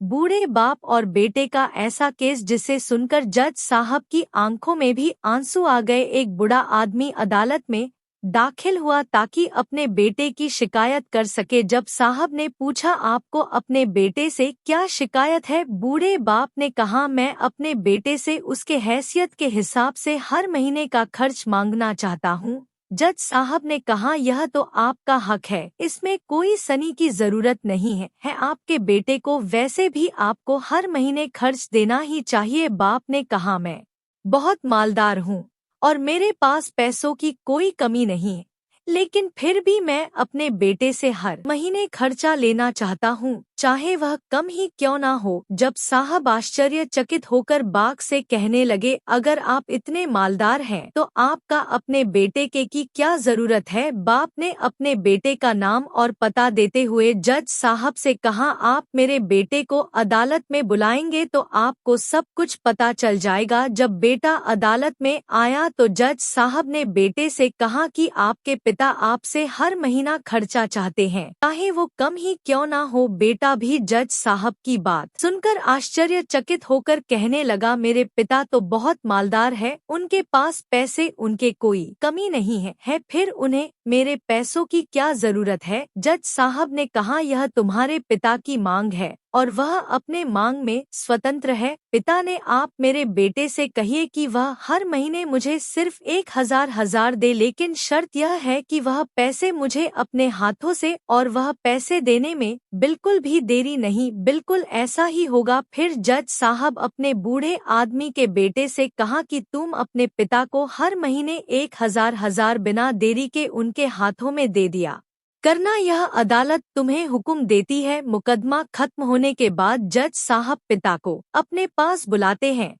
बूढ़े बाप और बेटे का ऐसा केस जिसे सुनकर जज साहब की आंखों में भी आंसू आ गए। एक बूढ़ा आदमी अदालत में दाखिल हुआ ताकि अपने बेटे की शिकायत कर सके। जब साहब ने पूछा, आपको अपने बेटे से क्या शिकायत है? बूढ़े बाप ने कहा, मैं अपने बेटे से उसके हैसियत के हिसाब से हर महीने का खर्च मांगना चाहता हूँ। जज साहब ने कहा, यह तो आपका हक है, इसमें कोई सनी की जरूरत नहीं है आपके बेटे को वैसे भी आपको हर महीने खर्च देना ही चाहिए। बाप ने कहा, मैं बहुत मालदार हूँ और मेरे पास पैसों की कोई कमी नहीं है, लेकिन फिर भी मैं अपने बेटे से हर महीने खर्चा लेना चाहता हूँ, चाहे वह कम ही क्यों ना हो। जब साहब आश्चर्यचकित होकर बाप से कहने लगे, अगर आप इतने मालदार हैं तो आपका अपने बेटे के की क्या जरूरत है? बाप ने अपने बेटे का नाम और पता देते हुए जज साहब से कहा, आप मेरे बेटे को अदालत में बुलाएंगे तो आपको सब कुछ पता चल जाएगा। जब बेटा अदालत में आया तो जज साहब ने बेटे से कहा कि आपके पिता आपसे हर महीना खर्चा चाहते हैं, चाहे वो कम ही क्यों ना हो। बेटा भी जज साहब की बात सुनकर आश्चर्यचकित होकर कहने लगा, मेरे पिता तो बहुत मालदार है, उनके पास पैसे उनके कोई कमी नहीं है फिर उन्हें मेरे पैसों की क्या जरूरत है? जज साहब ने कहा, यह तुम्हारे पिता की मांग है और वह अपने मांग में स्वतंत्र है। पिता ने आप मेरे बेटे से कहिए कि वह हर महीने मुझे सिर्फ 1000 दे, लेकिन शर्त यह है कि वह पैसे मुझे अपने हाथों से, और वह पैसे देने में बिल्कुल भी देरी नहीं। बिल्कुल ऐसा ही होगा। फिर जज साहब अपने बूढ़े आदमी के बेटे से कहा कि तुम अपने पिता को हर महीने 1000 बिना देरी के उनके हाथों में दे दिया करना, यह अदालत तुम्हें हुक्म देती है। मुकदमा खत्म होने के बाद जज साहब पिता को अपने पास बुलाते हैं।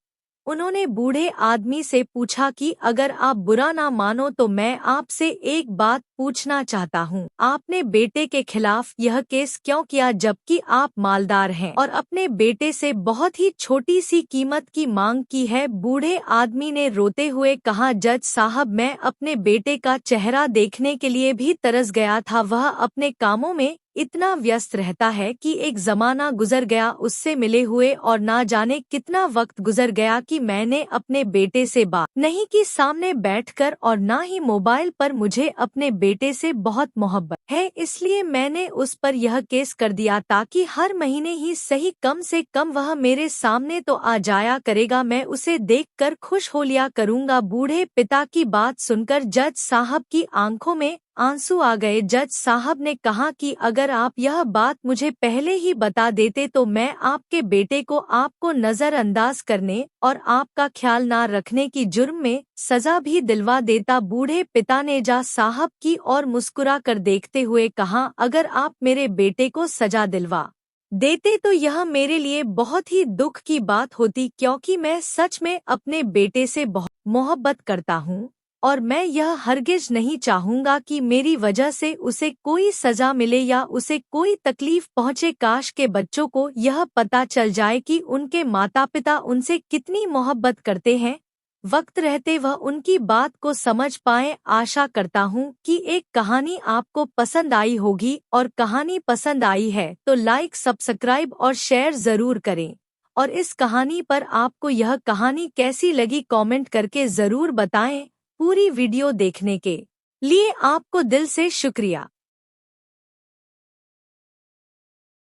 उन्होंने बूढ़े आदमी से पूछा कि अगर आप बुरा ना मानो तो मैं आपसे एक बात पूछना चाहता हूँ, आपने बेटे के खिलाफ यह केस क्यों किया जबकि आप मालदार हैं और अपने बेटे से बहुत ही छोटी सी कीमत की मांग की है? बूढ़े आदमी ने रोते हुए कहा, जज साहब, मैं अपने बेटे का चेहरा देखने के लिए भी तरस गया था। वह अपने कामों में इतना व्यस्त रहता है कि एक जमाना गुजर गया उससे मिले हुए, और ना जाने कितना वक्त गुजर गया कि मैंने अपने बेटे से बात नहीं की सामने बैठकर, और ना ही मोबाइल पर। मुझे अपने बेटे से बहुत मोहब्बत है, इसलिए मैंने उस पर यह केस कर दिया ताकि हर महीने ही सही कम से कम वह मेरे सामने तो आ जाया करेगा, मैं उसे देखकर खुश हो लिया करूँगा। बूढ़े पिता की बात सुनकर जज साहब की आंखों में आंसू आ गए। जज साहब ने कहा कि अगर आप यह बात मुझे पहले ही बता देते तो मैं आपके बेटे को आपको नजरअंदाज करने और आपका ख्याल ना रखने की जुर्म में सजा भी दिलवा देता। बूढ़े पिता ने जज साहब की और मुस्कुरा कर देखते हुए कहा, अगर आप मेरे बेटे को सजा दिलवा देते तो यह मेरे लिए बहुत ही दुख की बात होती, क्योंकि मैं सच में अपने बेटे से बहुत मोहब्बत करता हूँ और मैं यह हरगिज नहीं चाहूँगा कि मेरी वजह से उसे कोई सजा मिले या उसे कोई तकलीफ पहुँचे। काश के बच्चों को यह पता चल जाए कि उनके माता पिता उनसे कितनी मोहब्बत करते हैं, वक्त रहते वह उनकी बात को समझ पाएं। आशा करता हूँ कि एक कहानी आपको पसंद आई होगी, और कहानी पसंद आई है तो लाइक, सब्सक्राइब और शेयर जरूर करें। और इस कहानी पर आपको यह कहानी कैसी लगी कमेंट करके जरूर बताएं। पूरी वीडियो देखने के लिए आपको दिल से शुक्रिया।